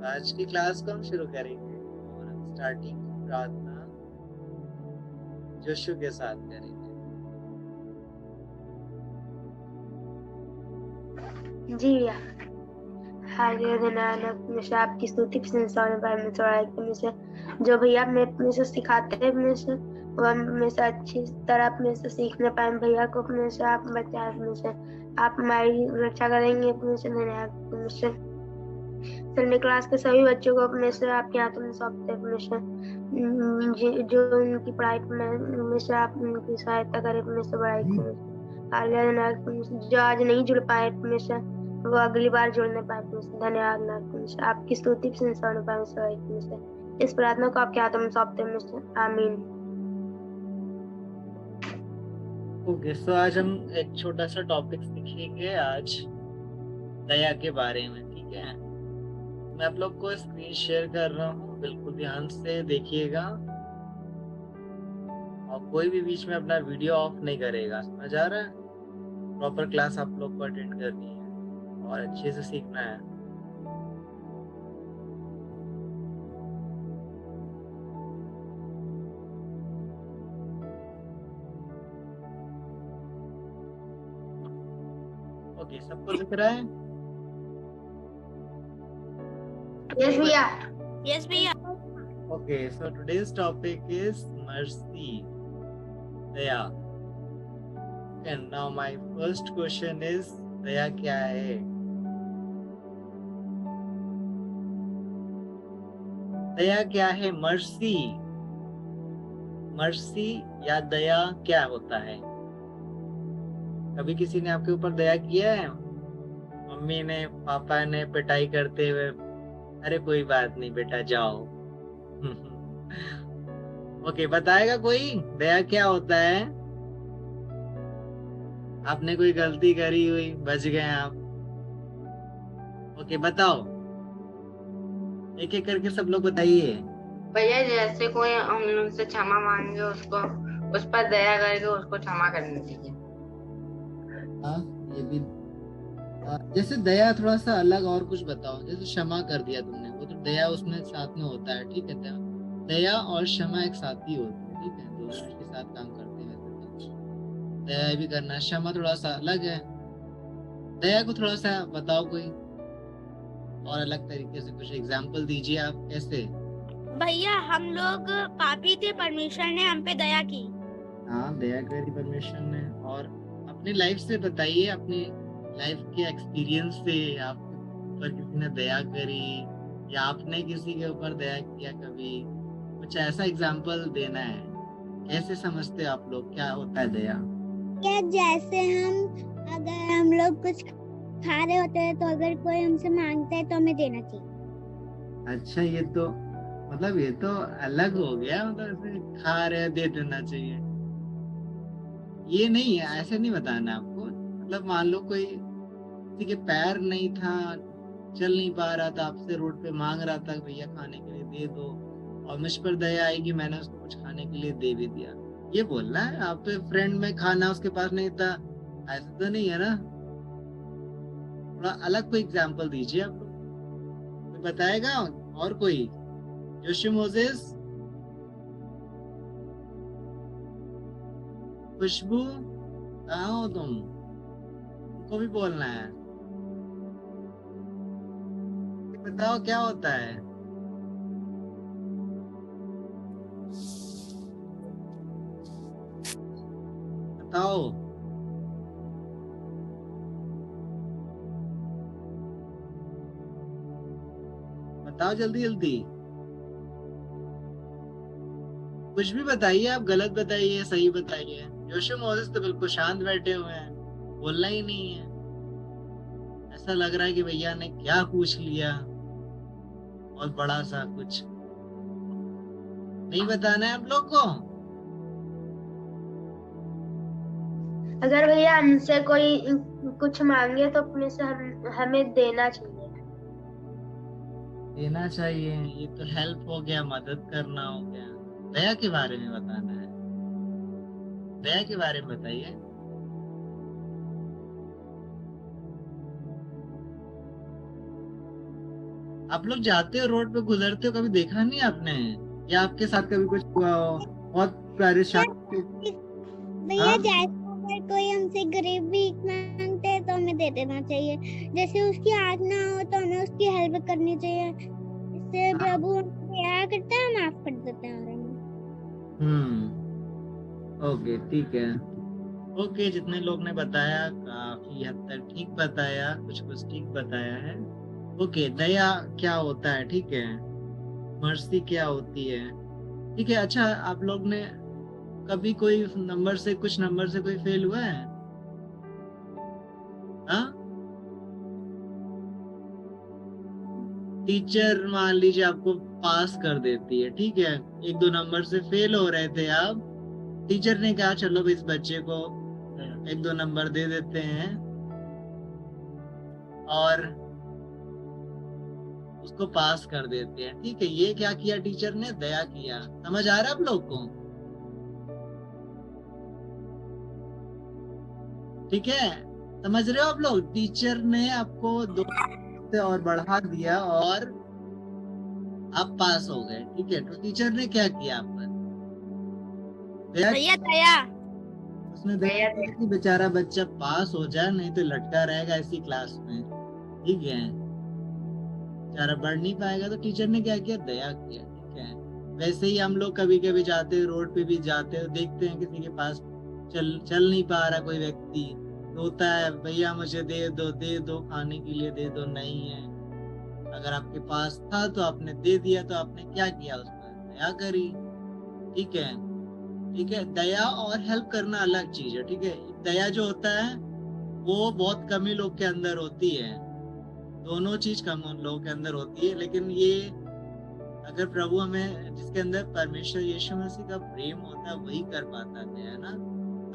आज की क्लास को हम शुरू करेंगे और हम स्टार्टिंग प्रार्थना जोशु के साथ करेंगे। जी भैया। हाय नानक हमेशा आपकी स्तुति प्रशंसा होने पर हमें थोड़ा हमेशा जो भैया हमें अपने से सिखाते हैं अपने से वो हम हमेशा अच्छी तरह अपने से सीखने पाए। भैया को अपने से आप बचाए, अपने से आप हमारी रक्षा करेंगे। अपने से धन्यवाद। अपने से संडे क्लास के सभी बच्चों को अपने से आपके हाथों में सौंपते हैं। अपने से जो उनकी पढ़ाई में हमेशा आप उनकी सहायता करें। अपने से पढ़ाई जो आज नहीं जुड़ पाए अपने से वो अगली बार जुड़ने पाए। अपने से धन्यवाद नाथ। आपकी स्तुति प्रशंसा होने पाए अपने से इस प्रार्थना को आपके हाथों में सौंपते हैं। अपने से आमीन। ओके, सो आज हम एक छोटा सा टॉपिक सीखेंगे आज दया के बारे में। ठीक है, मैं आप लोग को स्क्रीन शेयर कर रहा हूँ, बिल्कुल ध्यान से देखिएगा और कोई भी बीच में अपना वीडियो ऑफ नहीं करेगा। समझ आ रहा है? प्रॉपर क्लास आप लोग को अटेंड करनी है और अच्छे से सीखना है। ओके, सबको दिख रहा है? यस भैया। यस भैया। Okay, so today's topic is mercy, दया। And now my first question is, दया क्या है? दया क्या है? मर्सी, मर्सी या दया क्या होता है? कभी किसी ने आपके ऊपर दया किया है? मम्मी ने, पापा ने पिटाई करते हुए, अरे कोई बात नहीं बेटा जाओ। ओके, बताएगा कोई दया क्या होता है? आपने कोई गलती करी हुई, बच गए आप। ओके, बताओ, एक एक करके सब लोग बताइए। भैया जैसे कोई हम लोग से क्षमा मांगे उसको उस पर दया करके उसको क्षमा करनी चाहिए। हाँ, ये भी। जैसे दया थोड़ा सा अलग और कुछ बताओ। जैसे क्षमा कर दिया तुमने, वो तो दया उसमें साथ में होता है। ठीक है, दया दया और क्षमा एक साथ ही होती है। ठीक है, दोनों के साथ काम करते हैं वैसे तो। दया भी करना, क्षमा थोड़ा सा अलग है। दया को थोड़ा सा बताओ कोई और अलग तरीके से, कुछ एग्जाम्पल दीजिए आप कैसे। भैया हम लोग पापी थे, परमेश्वर ने हम पे दया की। हाँ, दया करी परमेश्वर ने। और अपनी लाइफ से बताइए, अपनी लाइफ के एक्सपीरियंस से आपके ऊपर किसी ने दया करी या आपने किसी के ऊपर दया किया कभी, कुछ ऐसा एग्जाम्पल देना है। कैसे समझते हो आप लोग क्या होता है दया? क्या जैसे अगर हम लोग कुछ खा रहे होते हैं तो अगर कोई हमसे मांगता है तो हमें देना चाहिए। अच्छा, ये तो मतलब ये तो अलग हो गया। मतलब ऐसे खा रहे हैं, दे देना चाहिए, ये नहीं है। ऐसे नहीं बताना आपको। मतलब मान लो कोई, किसी के पैर नहीं था, चल नहीं पा रहा था, आपसे रोड पे मांग रहा था भैया खाने के लिए दे दो, और मुझ पर दया आई कि मैंने उसको कुछ खाने के लिए दे भी दिया, ये बोलना है। आप फ्रेंड में खाना उसके पास नहीं था, ऐसा तो नहीं है ना। थोड़ा अलग कोई एग्जाम्पल दीजिए आप लोग। कोई बताएगा? और कोई? जोशी मोजेस, खुशबू, कहाँ हो तुम? तुमको भी बोलना है। बताओ क्या होता है? बताओ। बताओ जल्दी जल्दी, कुछ भी बताइए। आप गलत बताइए, सही बताइए। जोशी मोसेस तो बिल्कुल शांत बैठे हुए हैं, बोलना ही नहीं है। ऐसा लग रहा है कि भैया ने क्या पूछ लिया, बहुत बड़ा सा कुछ। नहीं बताना है आप लोग को? अगर भैया हमसे कोई कुछ मांगे तो अपने से हमें देना चाहिए। देना चाहिए, ये तो हेल्प हो गया, मदद करना हो गया। दया के बारे में बताना है। दया के बारे में बताइए। आप लोग जाते हो रोड पे गुजरते हो, कभी देखा नहीं आपने? या आपके साथ कभी कुछ हुआ हो बहुत परेशान? भैया हाँ जैसे अगर कोई हमसे गरीब भीख मांगते हैं तो हमें दे देना चाहिए। जैसे उसकी हाथ ना हो तो हमें उसकी हेल्प करनी चाहिए। इससे प्रभु हमसे दया करता है, माफ कर देते हैं और हमें। ओके ठीक है। ओके, जितने लोग ने बताया काफी हद तक ठीक बताया, कुछ कुछ ठीक बताया है। ओके, दया क्या होता है, ठीक है, मर्सी क्या होती है, ठीक है। अच्छा, आप लोग ने कभी कोई नंबर से, कुछ नंबर से कोई फेल हुआ है? हाँ, टीचर मान लीजिए आपको पास कर देती है, ठीक है, एक दो नंबर से फेल हो रहे थे आप, टीचर ने कहा चलो इस बच्चे को एक दो नंबर दे देते हैं और उसको पास कर देते हैं, ठीक है। ये क्या किया टीचर ने? दया किया। समझ आ रहा है आप लोग को? ठीक है, समझ रहे हो आप लोग? टीचर ने आपको दो से और बढ़ा दिया और आप पास हो गए, ठीक है। तो टीचर ने क्या किया आप पर? दया। भैया दया। उसने दया किया कि बेचारा बच्चा पास हो जाए, नहीं तो लटका रहेगा इसी क्लास में, ठीक है, बेचारा बढ़ नहीं पाएगा। तो टीचर ने क्या किया? दया किया, ठीक है। वैसे ही हम लोग कभी कभी जाते हैं, रोड पे भी जाते हैं, देखते हैं किसी के पास चल नहीं पा रहा कोई व्यक्ति, रोता है, भैया मुझे दे दो खाने के लिए दे दो, नहीं है। अगर आपके पास था तो आपने दे दिया, तो आपने क्या किया? उस पर दया करी, ठीक है। ठीक है, दया और हेल्प करना अलग चीज है, ठीक है। दया जो होता है वो बहुत कम ही लोग के अंदर होती है, दोनों चीज कम लोगों के अंदर होती है। लेकिन ये अगर प्रभु हमें, जिसके अंदर परमेश्वर यीशु मसीह का प्रेम होता है, वही कर पाता है ना।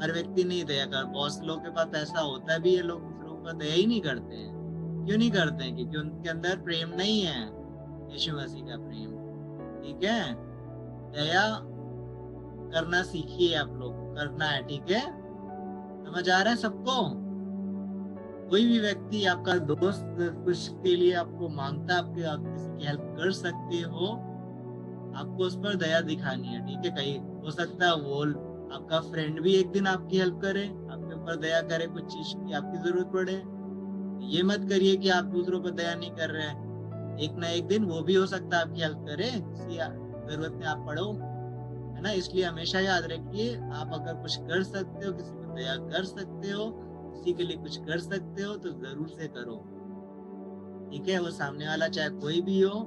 हर व्यक्ति नहीं दया कर, बहुत से लोगों के पास ऐसा होता भी है, लोग दूसरों का दया ही नहीं करते हैं। क्यों नहीं करते हैं? क्योंकि उनके अंदर प्रेम नहीं है, यीशु मसीह का प्रेम, ठीक है। दया करना सीखिए, आप लोग करना है, ठीक है। समझ आ रहा है सबको? कोई भी व्यक्ति, आपका दोस्त कुछ के लिए आपको मांगता है, आपके आप किसी की हेल्प कर सकते हो, आपको उस पर दया दिखानी है, ठीक है। कहीं हो सकता है वो आपका फ्रेंड भी एक दिन आपकी हेल्प करे, आपके ऊपर दया करे, कुछ चीज की आपकी जरूरत पड़े। ये मत करिए कि आप दूसरों पर दया नहीं कर रहे हैं, एक ना एक दिन वो भी हो सकता है आपकी हेल्प करे, किसी जरूरत में आप पड़ो, है ना। इसलिए हमेशा याद रखिए, आप अगर कुछ कर सकते हो, किसी को दया कर सकते हो, किसी के लिए कुछ कर सकते हो, तो जरूर से करो, ठीक है। वो सामने वाला चाहे कोई भी हो,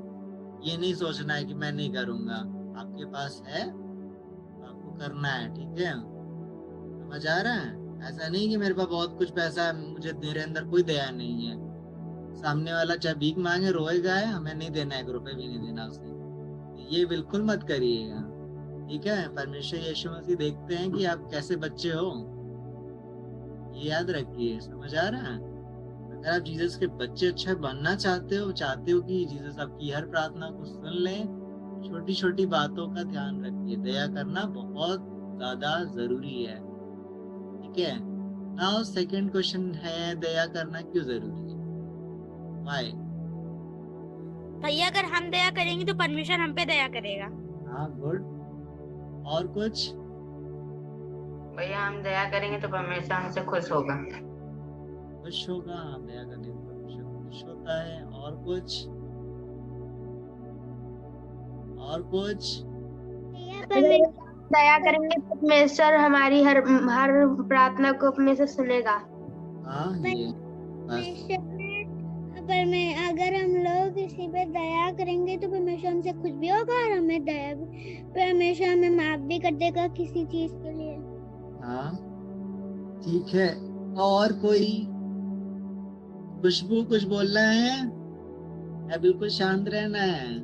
ये नहीं सोचना है कि मैं नहीं करूंगा, आपके पास है तो आपको करना है, ठीक है। समझ आ रहा है? ऐसा नहीं कि मेरे पास बहुत कुछ पैसा है, मुझे मेरे अंदर कोई दया नहीं है। सामने वाला चाहे भीख मांगे, रोएगा है, हमें नहीं देना, 1 रुपए भी नहीं देना उसे, ये बिल्कुल मत करिएगा, ठीक है। परमेश्वर यीशु मसीह देखते हैं कि आप कैसे बच्चे हो, ये याद रखिए। समझ आ रहा है? अगर आप जीसस के बच्चे अच्छा बनना चाहते हो कि जीसस आपकी हर प्रार्थना को सुन ले, छोटी छोटी बातों का ध्यान रखिए, दया करना बहुत ज्यादा जरूरी है, ठीक है। नाउ सेकंड क्वेश्चन है, दया करना क्यों जरूरी है? व्हाई? भैया अगर हम दया करेंगे तो परमेश्वर हम पे दया करेगा। हाँ, गुड। और कुछ? भैया हम दया करेंगे तो परमेश्वर हमसे खुश होगा। खुश होगा, हाँ, दया करने से परमेश्वर खुश होता है। और कुछ? और कुछ? दया करेंगे तो परमेश्वर हमारी हर हर प्रार्थना को अपने से सुनेगा। हाँ, ये बस। परमेश्वर अगर हम लोग किसी पे दया करेंगे तो परमेश्वर हमसे खुश भी होगा और हमें दया भी, परमेश्वर हमें माफ भी कर देगा किसी चीज के लिए। हाँ, ठीक है। और कोई? खुशबू कुछ बोलना है या बिल्कुल शांत रहना है?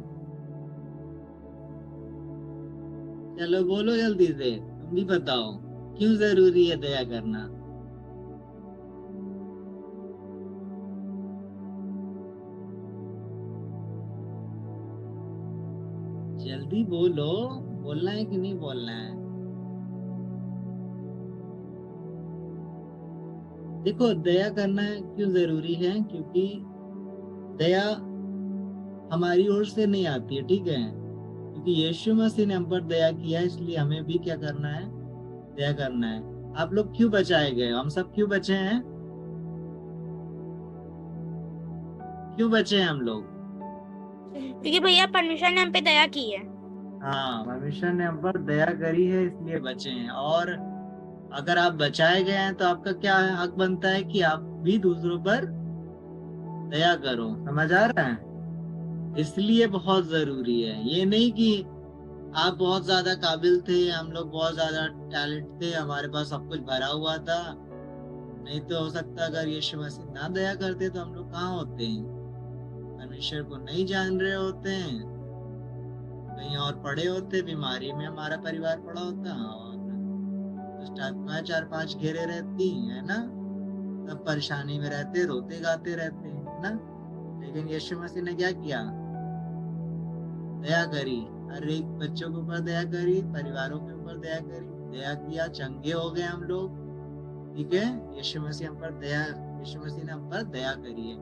चलो बोलो जल्दी से, तुम भी बताओ क्यों जरूरी है दया करना? जल्दी बोलो, बोलना है कि नहीं बोलना है? देखो, दया करना क्यों जरूरी है? क्योंकि दया हमारी ओर से नहीं आती है, ठीक है, क्योंकि यीशु मसीह ने हम पर दया किया है, इसलिए हमें भी क्या करना है, दया करना है। आप लोग क्यों बचाए गए, हम सब क्यों बचे हैं, क्यों बचे हैं हम लोग? क्योंकि भैया परमेश्वर ने हम पे दया की है। हाँ, परमेश्वर ने हम पर दया करी है, इसलिए बचे हैं। और अगर आप बचाए गए हैं तो आपका क्या हक बनता है कि आप भी दूसरों पर दया करो। समझ आ रहा है? इसलिए बहुत जरूरी है। ये नहीं कि आप बहुत ज्यादा काबिल थे, हम लोग बहुत ज्यादा टैलेंट थे, हमारे पास सब कुछ भरा हुआ था, नहीं तो हो सकता अगर यीशु मसीह ना दया करते तो हम लोग कहाँ होते हैं, परमेश्वर को नहीं जान रहे होते हैं, कहीं और पड़े होते, बीमारी में हमारा परिवार पड़ा होता, और दुष्ट आत्माएं 4-5 घेरे रहती है ना, सब परेशानी में रहते, रोते गाते रहते हैं, है ना। लेकिन यीशु मसीह ने क्या किया, दया करी, हर एक बच्चों के ऊपर दया करी, परिवारों के ऊपर दया करी, दया किया, चंगे हो गए हम लोग, ठीक है। यीशु मसीह हम पर दया, यीशु मसीह ने हम पर दया करी है।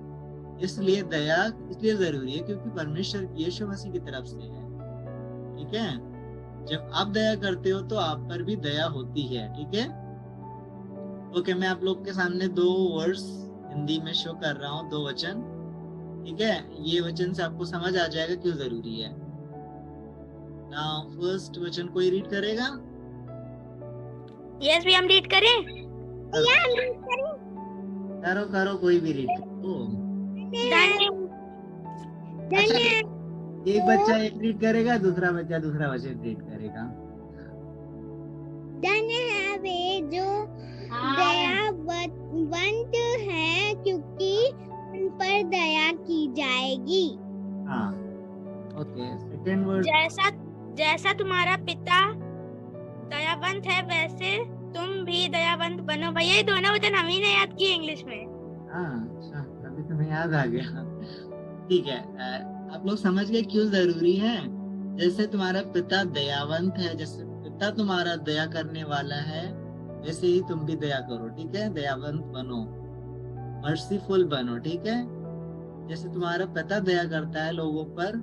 इसलिए दया इसलिए जरूरी है क्योंकि परमेश्वर यीशु मसीह की तरफ से है, ठीक है। जब आप दया करते हो तो आप पर भी दया होती है, ठीक है। ओके, मैं आप लोग के सामने 2 वर्ड्स हिंदी में शो कर रहा हूँ, 2 वचन, ठीक है। ये वचन से आपको समझ आ जाएगा क्यों जरूरी है। नाउ फर्स्ट वचन कोई रीड करेगा? यस भैया, हम रीड करें? करो करो, कोई भी रीड करो। धन्य अच्छा, एक बच्चा एक रीड करेगा, दूसरा बच्चा दूसरा वचन रीड करेगा। धन्य है वे जो दयावंत है, क्योंकि उन पर दया की जाएगी। हाँ, ओके, सेकंड वर्ड। जैसा तुम्हारा पिता दयावंत है वैसे तुम भी दयावंत बनो। भैया ये दोनों वचन हम ही ने याद किए इंग्लिश में। हाँ, अच्छा, अभी तुम्हें याद आ गया, ठीक है। आप लोग समझ गए क्यों जरूरी है। जैसे तुम्हारा पिता दयावंत है, जैसे पिता तुम्हारा दया करने वाला है, वैसे ही तुम भी दया करो, ठीक है। दयावंत बनो, मर्सीफुल बनो, ठीक है। जैसे तुम्हारा पिता दया करता है लोगों पर,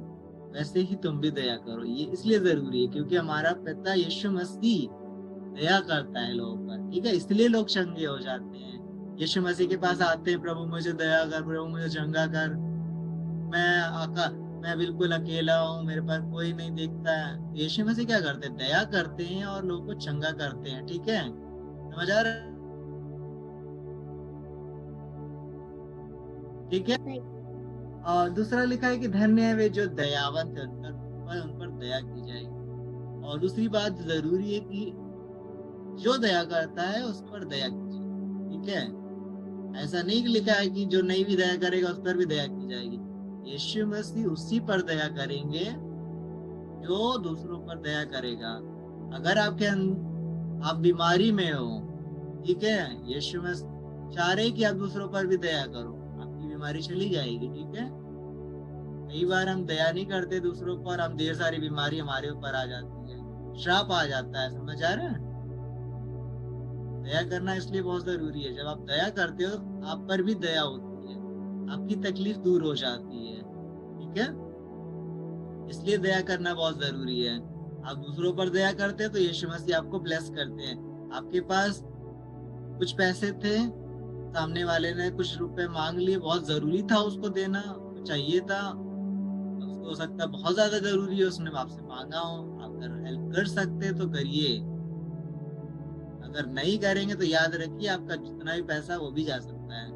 वैसे ही तुम भी दया करो। ये इसलिए जरूरी है क्योंकि हमारा पिता यीशु मसीह दया करता है लोगों पर, ठीक है। इसलिए लोग चंगे हो जाते हैं, यीशु मसीह के पास आते हैं, प्रभु मुझे दया कर, प्रभु मुझे चंगा कर, मैं बिल्कुल अकेला हूँ, मेरे पास कोई नहीं देखता है। यीशु मसीह क्या करते हैं, दया करते हैं और लोगों को चंगा करते हैं, ठीक है। समझ आ रहा है? ठीक है। और दूसरा लिखा है कि धन्य है वे जो दयावंत है, उन पर दया की जाएगी। और दूसरी बात जरूरी है कि जो दया करता है उस पर दया कीजिए, ठीक है। ऐसा नहीं लिखा है कि जो नहीं भी दया करेगा उस पर भी दया की जाएगी। यीशु मसीह उसी पर दया करेंगे जो दूसरों पर दया करेगा। अगर आप बीमारी में हो, ठीक है, यीशु मसीह चाह रहे कि आप दूसरों पर भी दया करो, आपकी बीमारी चली जाएगी, ठीक है। कई बार हम दया नहीं करते दूसरों पर, हम ढेर सारी बीमारी हमारे ऊपर आ जाती है, श्राप आ जाता है। समझ आ रहा है? दया करना इसलिए बहुत जरूरी है। जब आप दया करते हो आप पर भी दया होती है, आपकी तकलीफ दूर हो जाती है, ठीक है। इसलिए दया करना बहुत जरूरी है। आप दूसरों पर दया करते हैं तो यीशु मसीह आपको ब्लेस करते हैं। आपके पास कुछ पैसे थे, सामने वाले ने कुछ रुपए मांग लिए, बहुत जरूरी था उसको देना, चाहिए था, उसको हो सकता है बहुत ज्यादा जरूरी है, उसने आपसे मांगा हो, आप अगर हेल्प कर सकते तो करिए, अगर नहीं करेंगे तो याद रखिए आपका जितना भी पैसा वो भी जा सकता है,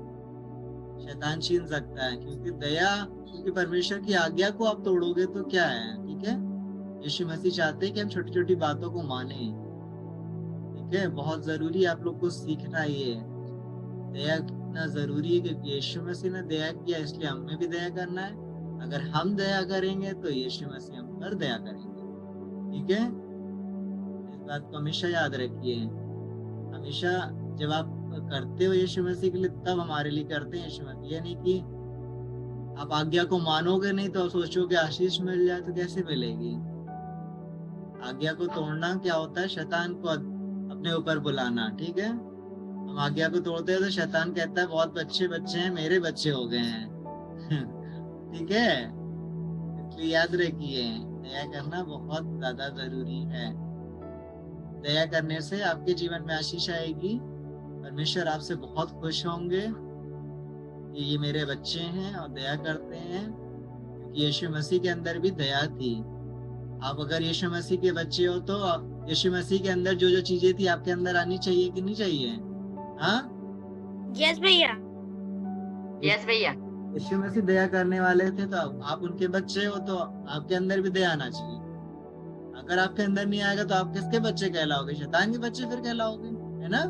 शैतान छीन सकता है। क्योंकि परमेश्वर की आज्ञा को आप तोड़ोगे तो क्या है, ठीक है। यीशु मसीह चाहते हैं कि हम छोटी छोटी बातों को माने, ठीक है। बहुत जरूरी है आप लोग को सीखना, ये दया कितना जरूरी है, क्योंकि यीशु मसीह ने दया किया इसलिए हमें भी दया करना है। अगर हम दया करेंगे तो यीशु मसीह हम पर दया करेंगे, ठीक है। इस बात को हमेशा याद रखिए। हमेशा जब आप करते हो यीशु मसीह के लिए, तब हमारे लिए करते हैं यीशु मसीह। ये नहीं कि आप आज्ञा को मानोगे नहीं तो सोचोगे आशीष मिल जाए, तो कैसे मिलेगी। आज्ञा को तोड़ना क्या होता है, शैतान को अपने ऊपर बुलाना, ठीक है। हम आज्ञा को तोड़ते हैं तो शैतान कहता है बहुत बच्चे हैं, मेरे बच्चे हो गए हैं ठीक है। इसलिए याद रखिए, दया करना बहुत ज्यादा जरूरी है। दया करने से आपके जीवन में आशीष आएगी। परमेश्वर आपसे बहुत खुश होंगे कि ये मेरे बच्चे हैं और दया करते हैं, क्योंकि यीशु मसीह के अंदर भी दया थी। आप अगर यीशु मसीह के बच्चे हो तो यीशु मसीह के अंदर जो जो चीजें थी आपके अंदर आनी चाहिए कि नहीं चाहिए? हाँ, यस भैया। यस भैया। यीशु मसीह दया करने वाले थे, तो आप उनके बच्चे हो तो आपके अंदर भी दया आना चाहिए। अगर आपके अंदर नहीं आएगा तो आप किसके बच्चे कहलाओगे? शैतान के बच्चे फिर कहलाओगे, है ना?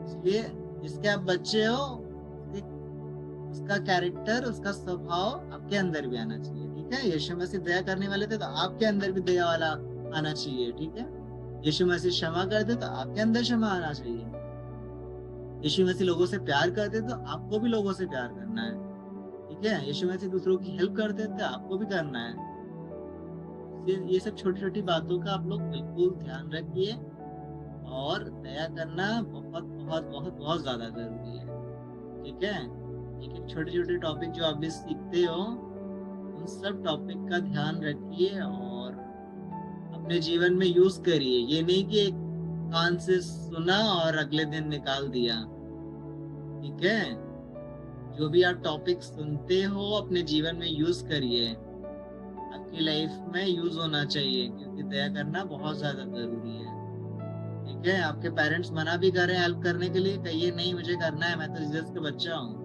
इसलिए जिसके आप बच्चे हो उसका कैरेक्टर, उसका स्वभाव आपके अंदर भी आना चाहिए। ठीक है, यीशु मसीह दया करने वाले थे तो आपके अंदर भी दया वाला आना चाहिए। ठीक है, यीशु मसीह क्षमा करते तो आपके अंदर क्षमा आना चाहिए। यीशु मसीह लोगों से प्यार करते तो आपको भी लोगों से प्यार करना है। ठीक है, यीशु मसीह दूसरों की हेल्प करते तो आपको भी करना है। ये सब छोटी छोटी बातों का आप लोग बिल्कुल ध्यान रखिए, और दया करना बहुत बहुत बहुत बहुत ज्यादा जरूरी है। ठीक है, एक एक छोटे छोटे टॉपिक जो आप भी सीखते हो, उन सब टॉपिक का ध्यान रखिए और अपने जीवन में यूज करिए। ये नहीं कि एक कान से सुना और अगले दिन निकाल दिया। ठीक है, जो भी आप टॉपिक सुनते हो अपने जीवन में यूज करिए, आपकी लाइफ में यूज होना चाहिए, क्योंकि दया करना बहुत ज्यादा जरूरी है। ठीक है, आपके पेरेंट्स मना भी करें हेल्प करने के लिए, कहिए नहीं मुझे करना है, मैं तो जीसस का बच्चा हूँ।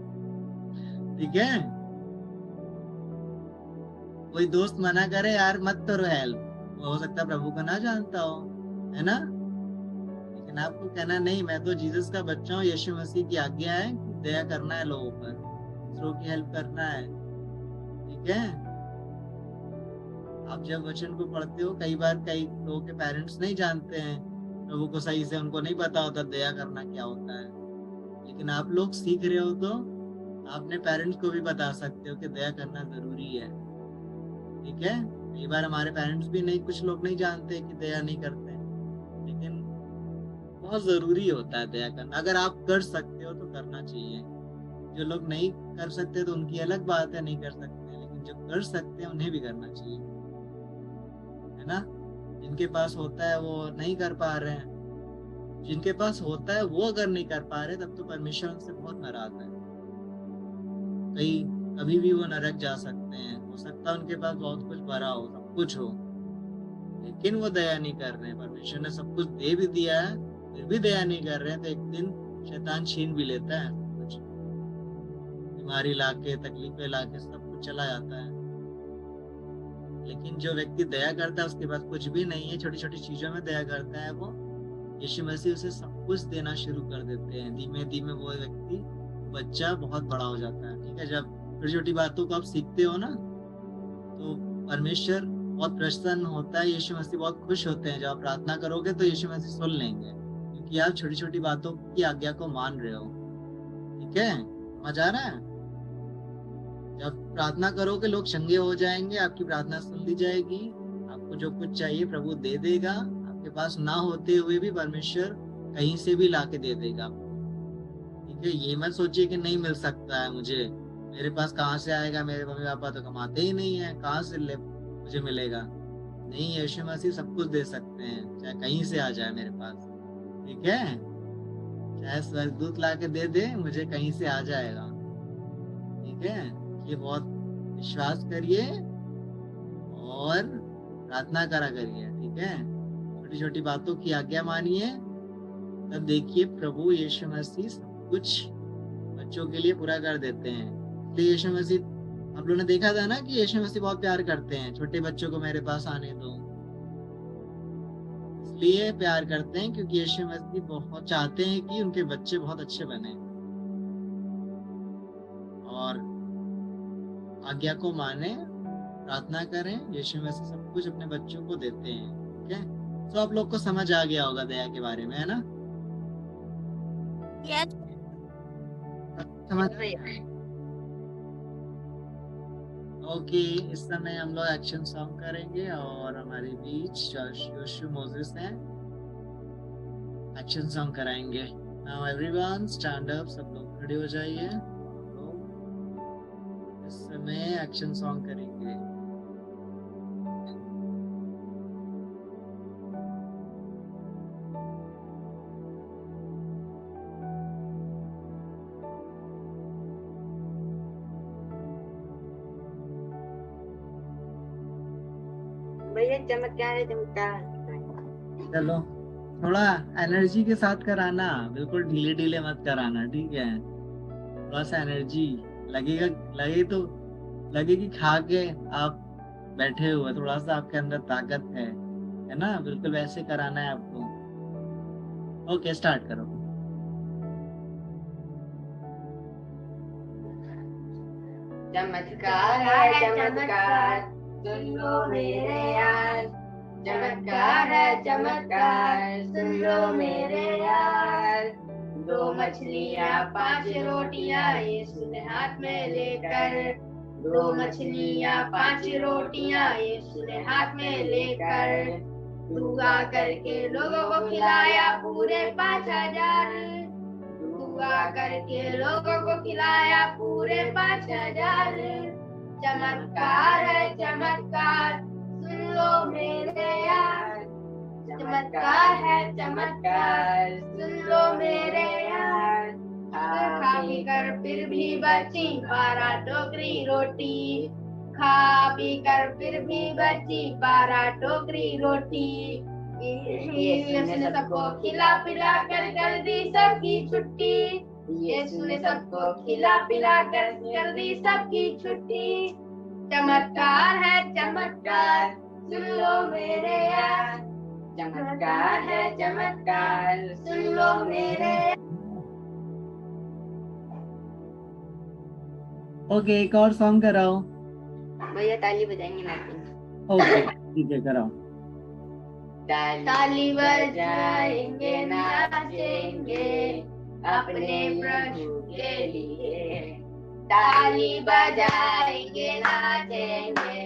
ठीक है, कोई दोस्त मना करे यार मत करो हेल्प, हो सकता है प्रभु को ना जानता हो, है ना? लेकिन आपको कहना नहीं, मैं तो जीसस का बच्चा हूँ, यीशु मसीह की आज्ञा है कि दया करना है लोगों पर, दूसरों की हेल्प करना है। ठीक है, आप जब वचन को पढ़ते हो, कई बार कई लोगों के पेरेंट्स नहीं जानते हैं प्रभु को सही से, उनको नहीं पता होता दया करना क्या होता है, लेकिन आप लोग सीख रहे हो तो आप अपने पेरेंट्स को भी बता सकते हो कि दया करना जरूरी है। ठीक है, कई बार हमारे पेरेंट्स भी नहीं, कुछ लोग नहीं जानते कि दया नहीं करते, लेकिन बहुत जरूरी होता है दया करना। अगर आप कर सकते हो तो करना चाहिए। जो लोग नहीं कर सकते तो उनकी अलग बात है, नहीं कर सकते, लेकिन जो कर सकते हैं उन्हें भी करना चाहिए, है ना? जिनके पास होता है वो नहीं कर पा रहे हैं, जिनके पास होता है वो अगर नहीं कर पा रहे, तब तो परमेश्वर उनसे बहुत नाराज है। कभी भी वो नरक जा सकते हैं, हो सकता है उनके पास बहुत कुछ भरा हो, सब कुछ हो, लेकिन वो दया नहीं कर रहे हैं। परमेश्वर ने सब कुछ दे भी दिया है, फिर भी दया नहीं कर रहे हैं, तो एक दिन शैतान छीन भी लेता है सब कुछ, बीमारी लाके, तकलीफें लाके सब कुछ चला जाता है। लेकिन जो व्यक्ति दया करता है उसके पास कुछ भी नहीं है, छोटी छोटी चीजों में दया करता है वो, यीशु मसीह उसे सब कुछ देना शुरू कर देते हैं। धीमे धीमे वो व्यक्ति, बच्चा बहुत बड़ा हो जाता है। ठीक है, जब छोटी छोटी बातों को आप सीखते हो ना, तो परमेश्वर बहुत प्रसन्न होता है, यीशु मसीह बहुत खुश होते हैं। जब आप प्रार्थना करोगे तो यीशु मसीह सुन लेंगे, क्योंकि आप छोटी छोटी बातों की आज्ञा को मान रहे हो। ठीक है, समझ आ रहा है? जब प्रार्थना करोगे लोग चंगे हो जाएंगे, आपकी प्रार्थना सुन ली जाएगी, आपको जो कुछ चाहिए प्रभु दे देगा, आपके पास ना होते हुए भी परमेश्वर कहीं से भी लाके दे देगा। ठीक है, ये मत सोचिए कि नहीं मिल सकता है मुझे, मेरे पास कहाँ से आएगा, मेरे मम्मी पापा तो कमाते ही नहीं है, कहाँ से मुझे मिलेगा? नहीं, यीशु मसीह सब कुछ दे सकते हैं, चाहे कहीं से आ जाए मेरे पास। ठीक है, चाहे स्वर्गदूत लाके दे दे, मुझे कहीं से आ जाएगा। ठीक है, ये बहुत विश्वास करिए और प्रार्थना करा करिए। ठीक है, छोटी छोटी बातों की आज्ञा मानिए, तब देखिए प्रभु यीशु मसीह सब कुछ बच्चों के लिए पूरा कर देते हैं। इसलिए यीशु मसीह, आप लोगों ने देखा था ना कि यीशु मसीह बहुत प्यार करते हैं, छोटे बच्चों को मेरे पास आने दो, इसलिए प्यार करते हैं क्योंकि यीशु मसीह बहुत चाहते हैं कि उनके बच्चे बहुत अच्छे बने और आज्ञा को माने, प्रार्थना करें। यीशु मसीह सब कुछ अपने बच्चों को देते हैं। ठीक है, तो आप लोग को समझ आ गया होगा दया के बारे में, है ना? यस समझ? भैया। ओके, इस समय हम लोग एक्शन सॉन्ग करेंगे और हमारे बीच योशु मोसेस हैं, एक्शन सॉन्ग कराएंगे। नाउ एवरीवन स्टैंड अप, सब लोग खड़े हो जाइए। इस समय एक्शन सॉन्ग करेंगे। भैया चमत्कार है चमत्कार। चलो थोड़ा एनर्जी के साथ कराना, बिल्कुल ढीले ढीले मत कराना, ठीक है? थोड़ा सा एनर्जी लगेगा, लगे कि खा के आप बैठे हुए, थोड़ा सा आपके अंदर ताकत है ना? बिल्कुल वैसे कराना है आपको। ओके, स्टार्ट करो। चमत्कार है चमत्कार, सुन लो मेरे यार। चमत्कार है चमत्कार, सुन लो मेरे यार। 2 मछलियाँ 5 रोटियाँ यीशु ने हाथ में लेकर, 2 मछलियाँ 5 रोटियाँ यीशु ने हाथ में लेकर, दुआ करके लोगों को खिलाया पूरे 5000। दुआ करके लोगों को खिलाया पूरे 5000। चमत्कार है चमत्कार, सुन लो मेरे यार। चमत्कार है चमत्कार, सुन लो मेरे यार। खा पी कर फिर भी बची 12 टोकरी रोटी, खा पी कर फिर भी बची 12 टोकरी रोटी। यीशु ने सबको खिला पिला कर दी सबकी छुट्टी। यीशु ने सबको खिला पिला कर दी सबकी छुट्टी। चमत्कार है चमत्कार, सुन लो मेरे यार। चमत्कार है चमत्कार, सुन लो मेरे। ओके, एक और सॉन्ग कराओ। भैया ताली बजाएंगे नाचेंगे। ओके ठीक है, कराओ। ताली बजाएंगे नाचेंगे अपने प्रभु के लिए। ताली बजाएंगे नाचेंगे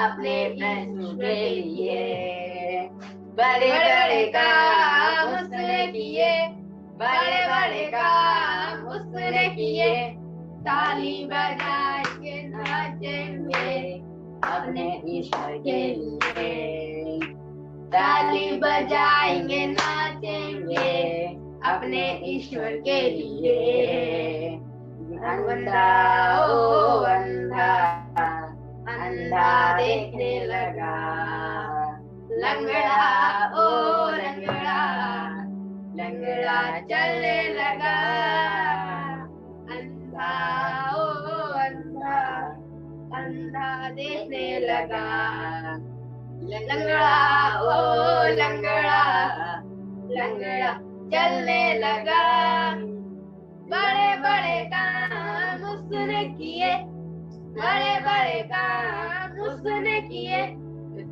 अपने प्रभु के लिए। बड़े बड़े काम उसने किए, बड़े बड़े काम उसने किए। ताली बजाएंगे नाचेंगे अपने ईश्वर के लिए। ताली बजाएंगे नाचेंगे अपने ईश्वर के लिए। अंधा ओ अंधा, अंधा देखने लगा। लंगड़ा ओ लंगड़ा, लंगड़ा चलने लगा। अंधा ओ अंधा, अंधा देखने लगा। लंगड़ा ओ लंगड़ा, लंगड़ा चलने लगा। बड़े बड़े काम उसने किए, बड़े बड़े काम उसने किए।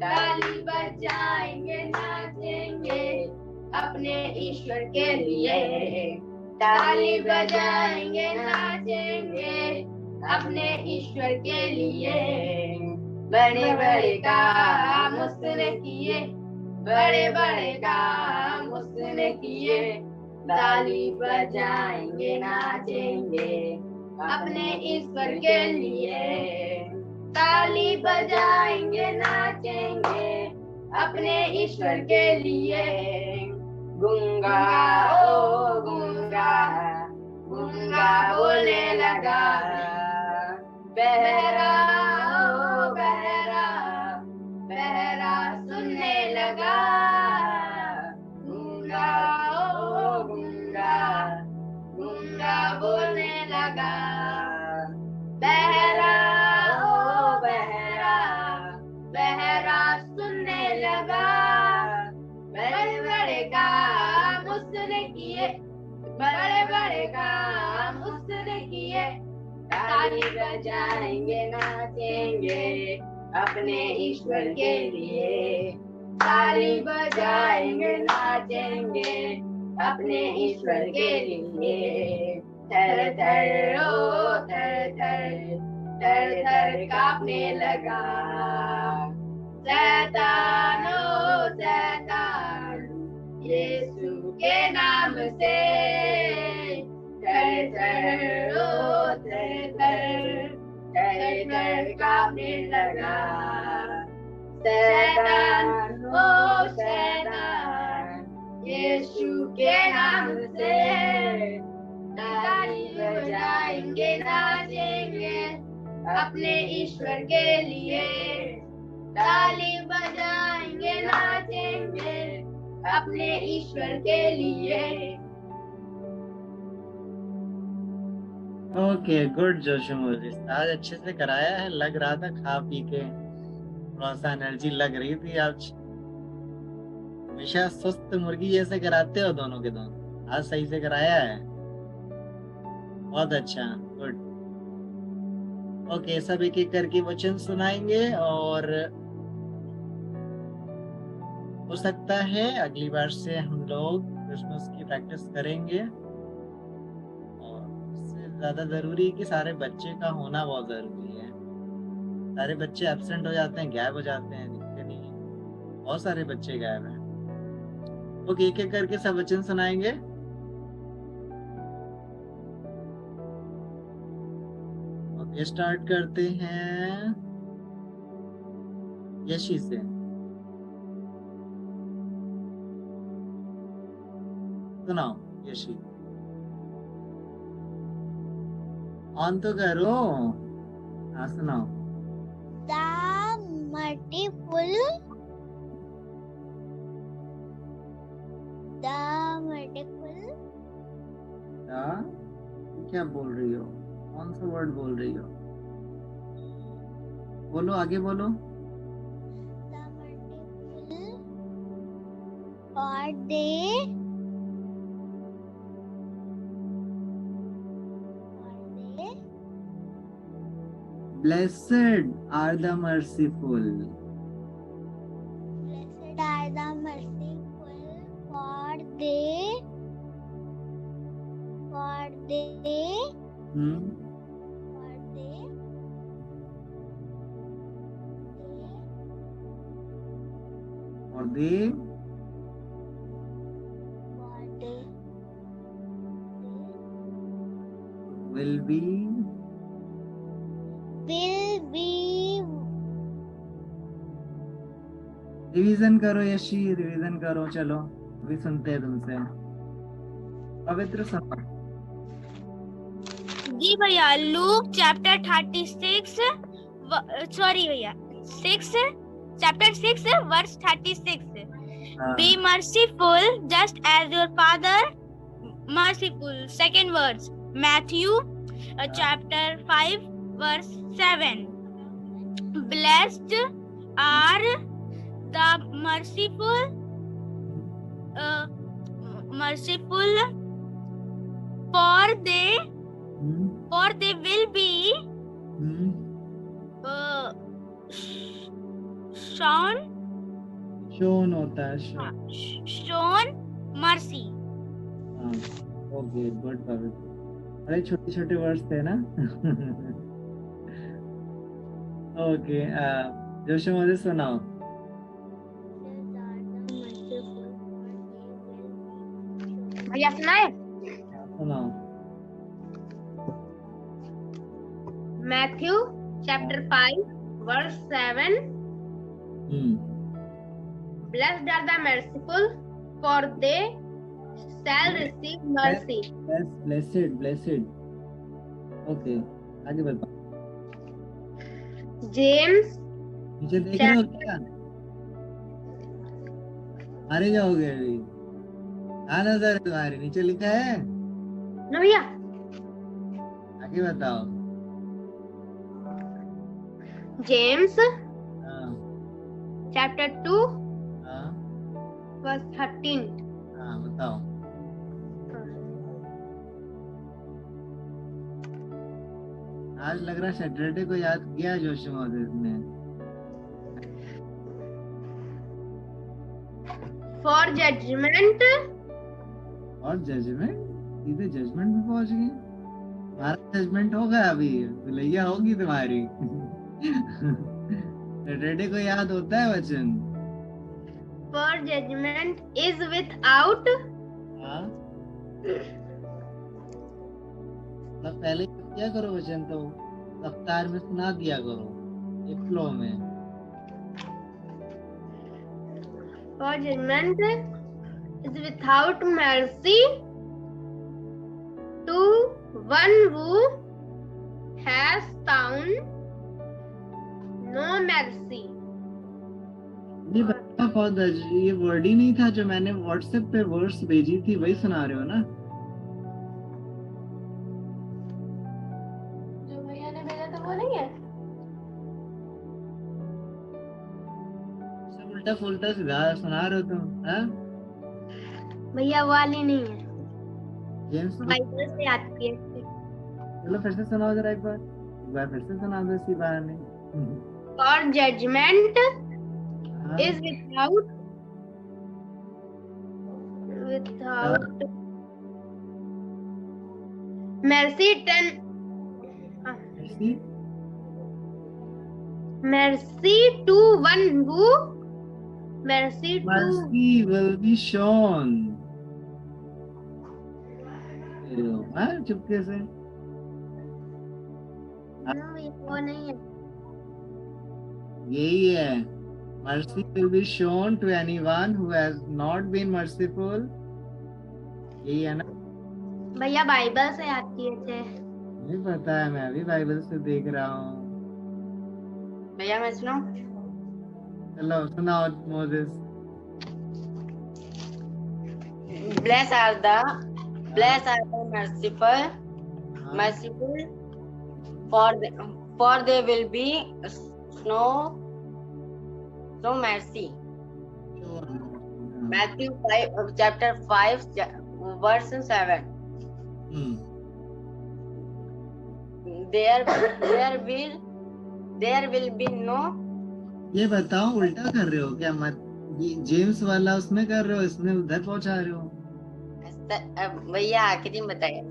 ताली बजाएंगे नाचेंगे अपने ईश्वर के लिए। ताली बजाएंगे नाचेंगे अपने ईश्वर के लिए। बड़े बड़े काम उसने किए, बड़े बड़े काम उसने किए। ताली बजाएंगे नाचेंगे अपने ईश्वर के लिए। ताली बजाएंगे नाचेंगे अपने ईश्वर के लिए। गूंगा ओ गूंगा, गूंगा बोलने लगा। बहरा ओ बहरा, बहरा सुनने लगा। गूंगा ओ गूंगा, गूंगा बोलने लगा। बहरा ओ बहरा, बहरा सुनने लगा। बड़े बड़े काम उसने किए, बड़े बड़े काम उसने किए। ताली बजाएंगे नाचेंगे अपने ईश्वर के लिए। ताली बजाएंगे नाचेंगे अपने ईश्वर के लिए। थर थर ओ थर थर, थर थर कांपने लगा। शैतान ओ शैतान, यीशु के नाम से। थर थर ओ थर थर, थर से डर कांपने लगा। शैतान ओ शैतान, यीशु के नाम से ताली बजाएंगे, नाचेंगे अपने ईश्वर के लिए। ताली बजाएंगे, नाचेंगे अपने ईश्वर के लिए। ओके, गुड जोशो मोरिस, आज अच्छे से कराया है। लग रहा था खा पी के थोड़ा सा एनर्जी लग रही थी आज। हमेशा सुस्त मुर्गी जैसे कराते हो दोनों के दोनों, आज सही से कराया है। बहुत अच्छा, गुड। ओके, सब एक एक करके वचन सुनाएंगे और हो सकता है अगली बार से हम लोग क्रिसमस की प्रैक्टिस करेंगे। और इससे ज्यादा जरूरी है कि सारे बच्चे का होना बहुत जरूरी है। सारे बच्चे एब्सेंट हो जाते हैं, गायब हो जाते हैं, दिखते नहीं है। बहुत सारे बच्चे गायब हैं। ओके, एक एक करके सब वचन सुनाएंगे। ओके, स्टार्ट करते हैं यशी से। सुनाओ यशी, ऑन तो करो। हाँ सुनाओ। The merciful, क्या बोल रही हो? कौन सा वर्ड बोल रही हो? बोलो, आगे बोलो। the merciful, for they Blessed are the merciful. blessed are the merciful, for they Hmm? Or they will be revision करो यशी, रिवीजन करो। चलो अभी सुनते हैं तुमसे। पवित्र सुनो। जी भैया, लूक चैप्टर 36, सॉरी भैया 6, चैप्टर 6 वर्स 36। हाँ, Be merciful just as your father merciful. Second verse, Matthew chapter 5 verse 7. Blessed are the merciful, for they will be shown होता है, shown mercy. हाँ, ओके, गुड पवित्र। बड़े छोटे छोटे वर्ड्स थे ना। ओके, जोशो मुझे सुनाओ। भैया सुनाए? सुनाओ। Matthew chapter 5 verse 7। Blessed are the merciful, for they shall receive mercy. Blessed. Okay, आगे बताओ। जेम्स नीचे देख रहे हो क्या? मारे जाओगे अभी। हाँ, नजर है तुम्हारी, नीचे लिखा है ना भैया? आगे बताओ। जेम्स हाँ, चैप्टर 2 हाँ, वर्स 13। हाँ, बताओ। आज लग रहा है सैटरडे को याद किया जोशी मोदिस ने। फॉर जजमेंट, और जजमेंट, सीधे जजमेंट में पहुंच गए। हमारा जजमेंट होगा अभी, भलैया होगी तुम्हारी। सैटरडे को याद होता है वचन। फॉर जजमेंट इज विथआउट, हाँ, मतलब पहले क्या करो वचन तो रफ्तार में सुना दिया करो, एक फ्लो में। For judgment is without mercy to one who has found no mercy. ये बता फौदज, ये वर्ड ही नहीं था जो मैंने व्हाट्सएप पे वर्ड्स भेजी थी, वही सुना रहे हो ना? जो भैया ने भेजा था वो नहीं है? सब उल्टा पुल्टा सीधा सुना रहे हो तुम, हाँ? भैया वाली नहीं है, जेम्स बाइबल से आती है। चलो फिर से सुनाओ जरा, एक बार फिर से सुना दो इसी बहाने। For judgment हाँ, is without mercy ऐसी mercy to one who mercy to mercy will be shown। हाँ, चुपके से। वो नहीं है। यही है, mercy will be shown to anyone who has not been merciful। यही है ना? भैया बाइबल से आती है। मुझे पता है, मैं अभी बाइबल से देख रहा हूँ। भैया मैं सुनाऊं? चलो सुनाओ Moses. Blessed are the merciful, for they will be shown mercy. Matthew 5, chapter 5, verse 7. There will be no। ये बताओ उल्टा कर रहे हो क्या? मत, ये जेम्स वाला उसमें कर रहे हो, इसमें उधर पहुंचा रहे हो। भैया आखिरी में बताइए।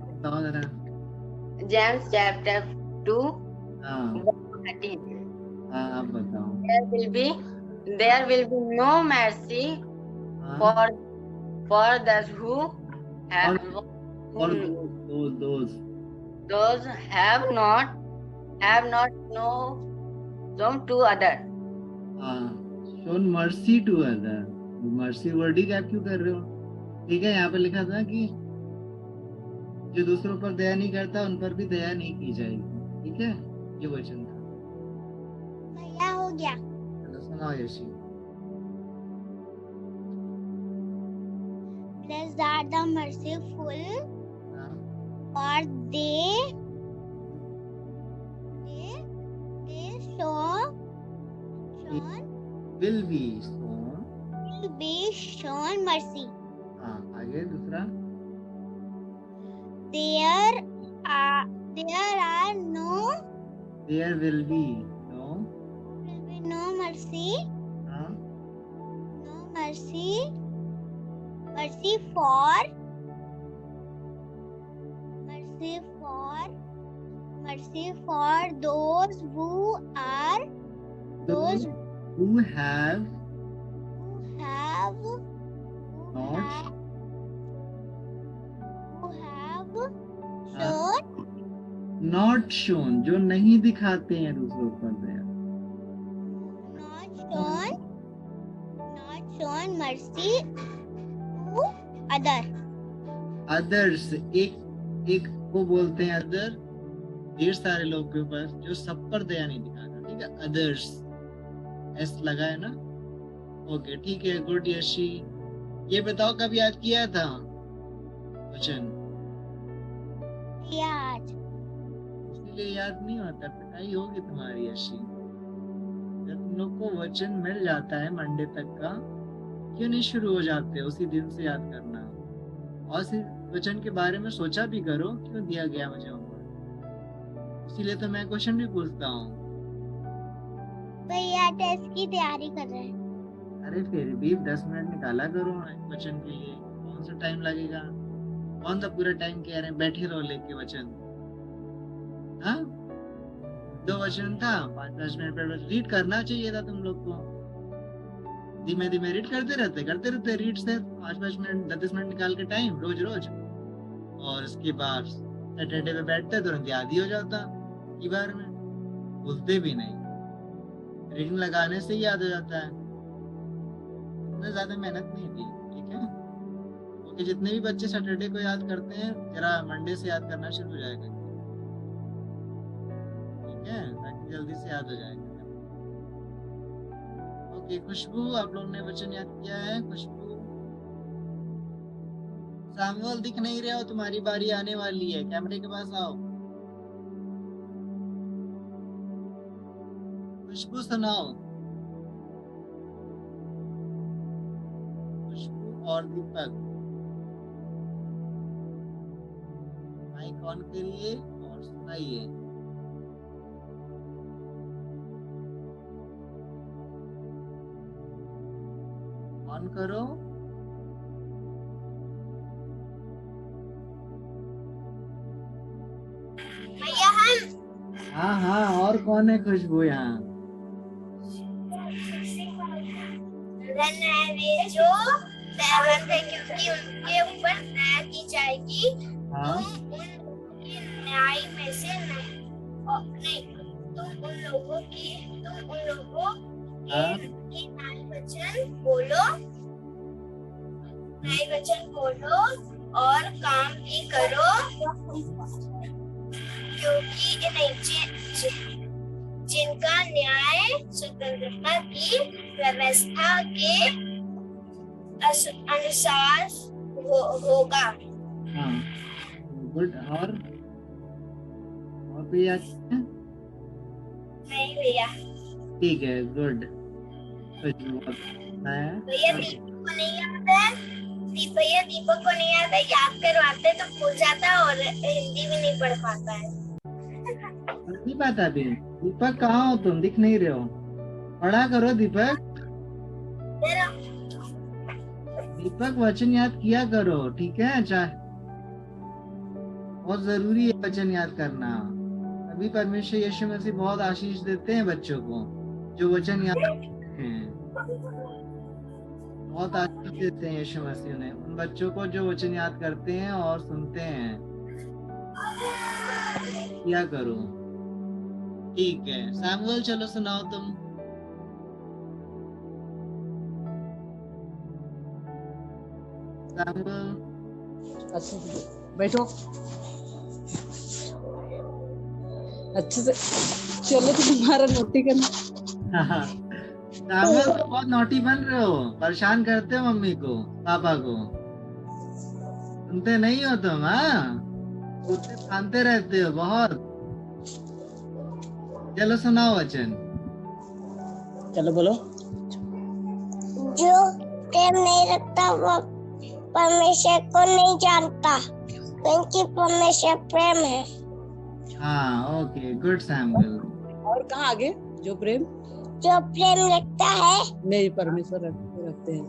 बताओ जरा। जेम्स चैप्टर 2 हाँ 13। हाँ, आप बताओ। There will be no mercy हाँ, for those who have और those have not known to others। हाँ, shown mercy to other। mercy word he gap क्यों कर रहे हो? ठीक है, यहाँ पे लिखा था कि जो दूसरों पर दया नहीं करता उन पर भी दया नहीं की जाएगी। ठीक है, ये वचन था। भैया हो गया। चलो सुनाओ Yeshi. Blessed are the merciful, हाँ, for they will be shown mercy. हाँ, आगे दूसरा। There will be no mercy. हाँ, No mercy for those who have not shown, जो नहीं दिखाते हैं दूसरों पर दया। not shown mercy to others, एक को बोलते हैं अदर, ढेर सारे लोग के ऊपर जो सब पर दया नहीं दिखाता। ठीक है, अदर्स एस लगा है ना? ओके, ठीक है, गुड यशी। ये बताओ कब याद किया था वचन? इसलिए याद नहीं होता, पिटाई होगी तुम्हारी यशी। जब तुम लोग को वचन मिल जाता है मंडे तक का, क्यों नहीं शुरू हो जाते उसी दिन से याद करना? और वचन के बारे में सोचा भी करो, क्यों दिया गया मुझे होमवर्क। इसीलिए तो मैं क्वेश्चन भी पूछता हूँ। भैया टेस्ट की तैयारी कर रहे हैं। अरे फिर भी 10 मिनट निकाला करो वचन के लिए, कौन सा टाइम लगेगा? कौन सा पूरा टाइम कह रहे हैं बैठे रहो लेके वचन? हाँ, 2 वचन था, 5-5 मिनट पर रीड करना चाहिए था तुम लोग को। धीमे धीमे रीड करते रहते रीड से 5-5 मिनट 10 मिनट निकाल के टाइम रोज, और उसके बाद सैटरडे पे बैठते तुरंत याद ही हो जाता की बार में, भूलते भी नहीं, रीडिंग लगाने से ही याद हो जाता है। इतना ज्यादा मेहनत नहीं थी, ठीक है। क्योंकि जितने भी बच्चे सैटरडे को याद करते हैं जरा मंडे से याद करना शुरू हो जाएगा, ठीक है, ताकि जल्दी से याद हो जाएगा। ओके खुशबू, आप लोगों ने वचन याद किया है। खुशबू, सामुएल दिख नहीं रहे हो, तुम्हारी बारी आने वाली है, कैमरे के पास आओ। खुशबू सुनाओ। खुशबू और दीपक, माइक ऑन करिए और सुनाइए। ऑन करो। भैया हम हाँ हाँ, और कौन है खुशबू यहाँ? धन है वे जो दयावंत है, क्योंकि उनके ऊपर दया की जाएगी। हाँ तुम उनके न्याय में से नहीं, तुम उन लोगों हाँ के न्याय वचन बोलो और काम भी करो, क्योंकि जिनका न्याय स्वतंत्रता की व्यवस्था के अनुसार होगा। हाँ, गुड। और कोई याद है? नहीं भैया। ठीक है, गुड। खुशबू है। भैया दीपक को नहीं याद है, दीपक को नहीं याद है, याद करवाते तो भूल जाता और हिंदी भी नहीं पढ़ पाता है। नहीं बात अभी। दीपक कहाँ हो तुम? दिख नहीं रहे हो, पढ़ा करो दीपक। दीपक वचन याद किया करो, ठीक है। चाहे बहुत जरूरी है वचन याद करना। अभी परमेश्वर यीशु मसीह बहुत आशीष देते हैं बच्चों को जो वचन याद करते हैं। बहुत आशीष देते हैं यीशु मसीह ने उन बच्चों को जो वचन याद करते हैं और सुनते हैं। क्या करो, ठीक है। सैमुअल चलो सुनाओ तुम। सैमुअल अच्छे से बैठो, अच्छे से चलो। तो तुम्हारा नोटी करना। सैमुअल तो बहुत नॉटी बन रहे हो, परेशान करते हो मम्मी को पापा को, सुनते नहीं हो तुम। हाँ, खानते रहते हो बहुत। चलो सुनाओ वचन। चलो बोलो। जो प्रेम नहीं रखता वो परमेश्वर को नहीं जानता, क्योंकि परमेश्वर प्रेम है। हाँ, ओके, गुड सैमुअल। और कहाँ आगे? जो प्रेम जो प्रेम रखता है नहीं, परमेश्वर रखते हैं,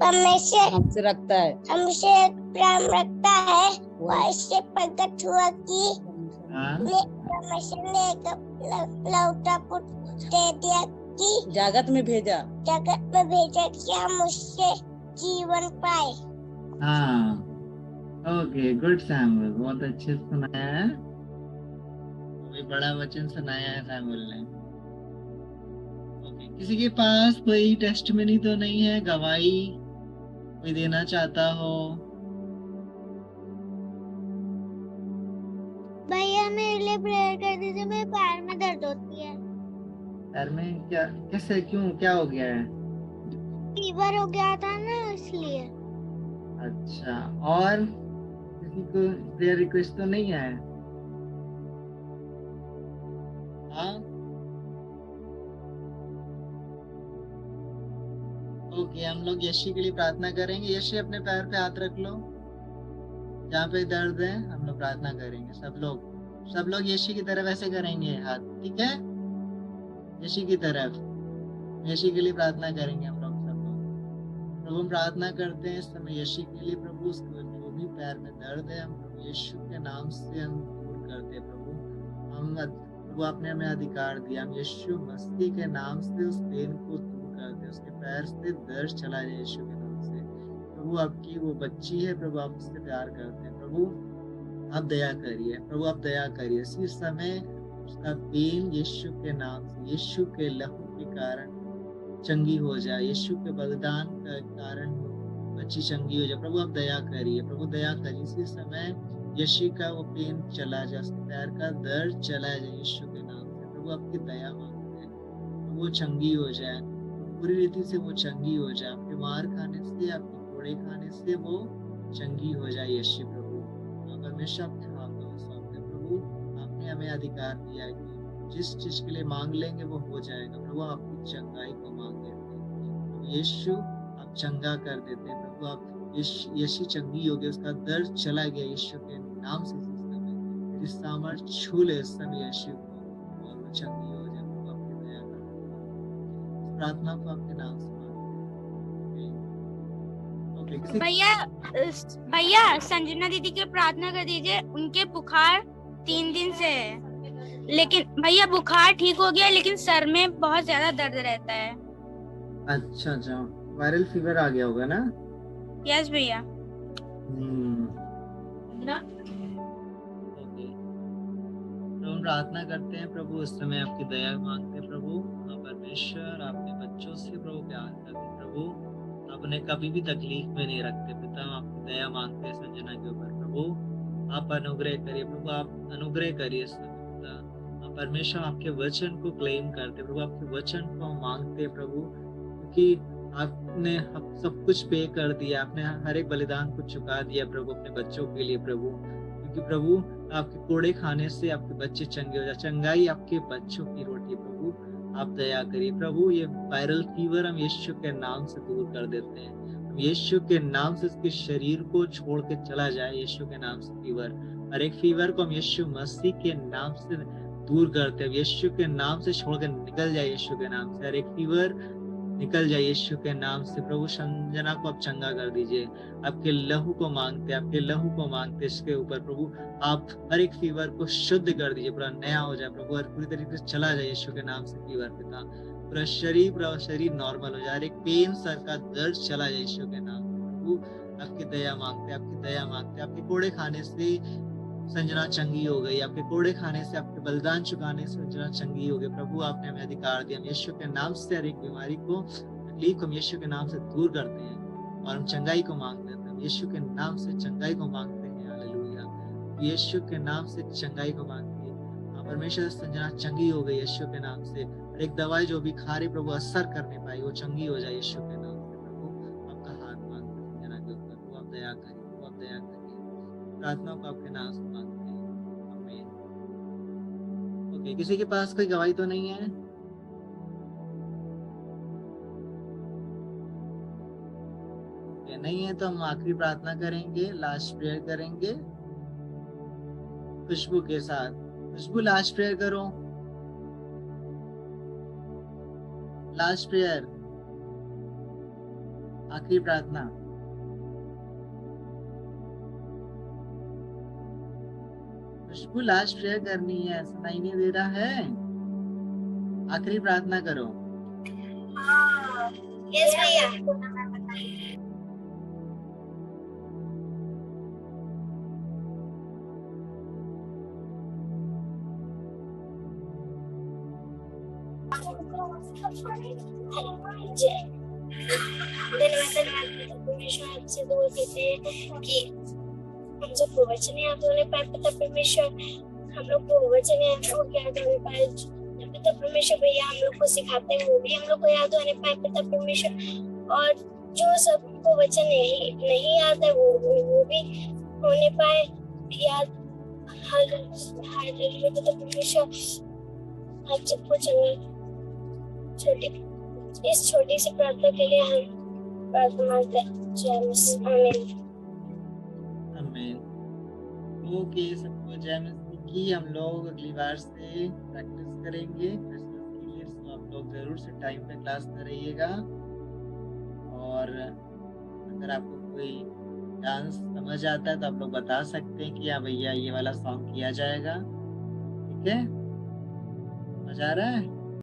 परमेश्वर हमसे रखता है। हमसे प्रेम रखता है, और इससे प्रकट हुआ कि हाँ, परमेश्वर ने एक लौटा पुत्र दे दिया कि जगत में भेजा जगत में भेजा कि हम उससे जीवन पाए। हाँ, ओके, गुड सैमुअल, बहुत अच्छे से सुनाया है। कोई बड़ा वचन सुनाया है सैमुअल ने। ओके, किसी के पास कोई टेस्टमनी तो नहीं है, गवाही कोई देना चाहता हो? भैया मेरे लिए प्रेयर कर दीजिए, मेरे पैर में दर्द होती है। पैर में क्या, कैसे, क्यों, क्या हो गया है? फीवर हो गया था ना, इसलिए। अच्छा, और किसी को प्रेयर रिक्वेस्ट तो नहीं है? हाँ, ओके, हम लोग यशी के लिए प्रार्थना करेंगे। यशी अपने पैर पे हाथ रख लो, जहाँ पे दर्द है हम लोग प्रार्थना करेंगे। सब लोग यशी की तरफ ऐसे करेंगे हाथ, ठीक है। यशी की तरफ, यशी के लिए प्रार्थना करेंगे हम लोग सब लोग। प्रभु हम प्रार्थना करते हैं इस समय यशी के लिए। प्रभु उसको जो भी पैर में दर्द है हम प्रभु यीशु के नाम से हम दूर करते हैं। प्रभु आपने हमें अधिकार दिया, हम यीशु मसीह के नाम से उस पेन को दूर करते हैं। उसके पैर से दर्द चला जाए यीशु के नाम से। प्रभु आपकी वो बच्ची है, प्रभु आप उससे प्यार करते हैं। प्रभु आप दया करिए प्रभु, आप दया करिए। इसी समय उसका पेन यीशु के नाम से, यीशु के लहू के कारण चंगी हो जाए, यीशु के बलिदान के कारण बच्ची चंगी हो जाए। प्रभु आप दया करिए, प्रभु दया करिए। इसी समय यीशु का वो पेन चला जाए, उसके पैर का दर्द चला जाए यीशु के नाम से। प्रभु आपकी दया मांगते हैं, प्रभु वो चंगी हो जाए, पूरी रीति से वो चंगी हो जाए। आपके मार खाने से, आपके कोड़े खाने से वो चंगी हो जाए यीशु प्रभु। परमेश्वर आपके हाथों में सौंपते प्रभु, आपने हमें अधिकार दिया है कि जिस चीज के लिए मांग लेंगे वो हो जाएगा। प्रभु आपकी चंगाई को मांग लेते हैं प्रभु यीशु, आप चंगा कर देते हैं प्रभु। आप यीशु चंगी हो गई, उसका दर्द चला गया यीशु के नाम से। इस समय मेरी सामर्थ छू ले इस समय यीशु को और वो चंगी हो जाए। प्रभु आपकी दया कर, इस प्रार्थना को आपके नाम से मांगते हैं। भैया संजना दीदी की प्रार्थना कर दीजिए, उनके बुखार 3 दिन से है, लेकिन भैया बुखार ठीक हो गया लेकिन सर में बहुत ज्यादा दर्द रहता है। अच्छा, वायरल फीवर आ गया होगा ना? यस भैया। तो हम प्रार्थना करते हैं प्रभु, इस समय आपकी दया मांगते हैं प्रभु। परमेश्वर आपके बच्चों से प्रभु प्यार करते प्रभु, आपने कभी भी तकलीफ में नहीं रखते पिता। हम आपकी दया मांगते हैं संजना के ऊपर प्रभु, आप अनुग्रह करिए प्रभु, आप अनुग्रह करिए पिता। परमेश्वर आपके वचन को क्लेम करते प्रभु, आपके वचन को हम मांगते हैं प्रभु, क्योंकि आपने सब कुछ पे कर दिया, आपने हर एक बलिदान को चुका दिया प्रभु अपने बच्चों के लिए प्रभु। क्योंकि प्रभु आपके कोड़े खाने से आपके बच्चे चंगे हो जाए, चंगाई आपके बच्चों की रोटी प्रभु, आप दया करिए प्रभु। ये वायरल फीवर हम यीशु के नाम से दूर कर देते हैं, हम यीशु के नाम से इसके शरीर को छोड़ के चला जाए यीशु के नाम से फीवर। हर एक फीवर को हम यीशु मसीह के नाम से दूर करते हैं, यीशु के नाम से छोड़ के निकल जाए यीशु के नाम से। हर एक फीवर निकल जाए यीशु के नाम से प्रभु। संजना को आप चंगा कर दीजिए, आपके लहू को मांगते, आपके लहू को मांगते इसके ऊपर प्रभु। आप हर एक फीवर को शुद्ध कर दीजिए, पूरा नया हो जाए प्रभु, हर पूरी तरीके से चला जाए यीशु के नाम से फीवर पिता। पूरा शरीर नॉर्मल हो जाए, हर एक पेन सर का दर्द चला जाए यीशु के नाम से प्रभु। आपकी दया मांगते, आपकी दया मांगते। आपके कोड़े खाने से संजना चंगी हो गई, आपके कोड़े खाने से, आपके बलिदान चुकाने से संजना चंगी हो गई प्रभु। आपने हमें अधिकार दिया, हम यीशु के नाम से हर एक बीमारी को, तकलीफ को हम यीशु के नाम से दूर करते हैं और हम चंगाई को मांग लेते हैं। यीशु के नाम से चंगाई को मांगते हैं, हालेलुया। यीशु के नाम से चंगाई को मांगते हैं। परमेश्वर संजना चंगी हो गई यीशु के नाम से। हर एक दवाई जो भी खा रही प्रभु असर करने पाई, वो चंगी हो जाए यीशु के नाम से प्रभु। आपका हाथ मांगते हैं संजना के ऊपर प्रभु, आप दया करिए प्रभु, आप दया करिए। प्रार्थना को आपके नाम से मांगते हैं, आमीन। ओके, किसी के पास कोई गवाही तो नहीं है? नहीं है तो हम आखिरी प्रार्थना करेंगे, लास्ट प्रेयर करेंगे खुशबू के साथ। खुशबू लास्ट प्रेयर करो, लास्ट प्रेयर, आखिरी प्रार्थना। खुशबू लास्ट प्रेयर करनी है, सुनाई नहीं दे रहा है? आखिरी प्रार्थना करो। यस भैया। धन्यवाद परमेश्वर, आपसे दूर करते हैं कि हम जो प्रवचन याद होने पाए पिता परमेश्वर, हम लोग को वचन याद होने पाए पिता परमेश्वर। भैया हम लोग को सिखाते हैं वो भी हम लोग को याद होने पाए पिता परमेश्वर, और जो सबको वचन नहीं याद है वो भी होने पाए याद। हालेलुया पिता परमेश्वर, आप सबको चंगा इस छोटी सी प्रार्थना के लिए हम प्रार्थना करते हैं। आमीन आमीन। ओके, सबको जय मसीह की। हम लोग अगली बार से प्रैक्टिस करेंगे क्रिसमस के लिए, तो आप लोग जरूर से टाइम पे क्लास करिएगा। और अगर आपको कोई डांस समझ आता है तो आप लोग बता सकते हैं कि हाँ भैया ये वाला सॉन्ग किया जाएगा, ठीक है? समझ आ रहा है?